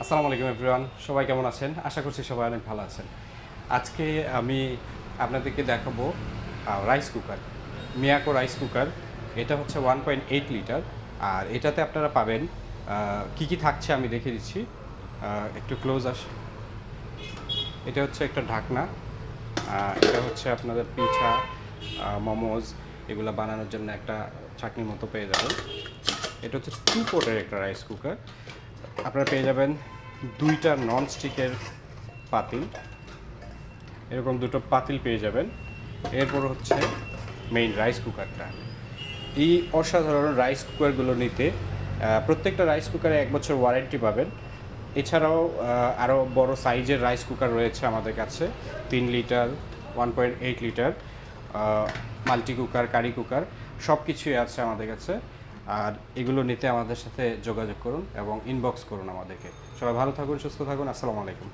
আসসালামু আলাইকুম এভরিওয়ান, সবাই কেমন আছেন? আশা করছি সবাই অনেক ভালো আছেন। আজকে আমি আপনাদেরকে দেখাবো rice cooker, Miyako rice cooker. এটা হচ্ছে 1.8 লিটার। আর এটাতে আপনারা পাবেন কি কি থাকছে আমি দেখিয়ে দিচ্ছি। একটু ক্লোজ এটা হচ্ছে একটা ঢাকনা। এটা হচ্ছে আপনাদের পিঠা, মোমোজ এগুলো বানানোর জন্য একটা চাটনির মতো পেয়ে যাবেন। এটা হচ্ছে 2 পোর্টের একটা রাইস কুকার। আপনারা পেয়ে যাবেন 2টা নন স্টিকের পাতিল, এরকম দুটো পাতিল পেয়ে যাবেন। এরপর হচ্ছে মেইন রাইস কুকারটা। এই অসাধারণ রাইস কুকারগুলো নিতে প্রত্যেকটা রাইস কুকারে 1 বছর ওয়ারেন্টি পাবেন। এছাড়াও আরও বড় সাইজের রাইস কুকার রয়েছে আমাদের কাছে, 3 litre, 1.8 litre, multi cooker, curry cooker সব কিছুই আছে আমাদের কাছে। আর এগুলো নিতে আমাদের সাথে যোগাযোগ করুন এবং ইনবক্স করুন আমাদেরকে। সবাই ভালো থাকুন, সুস্থ থাকুন। আসসালামু আলাইকুম।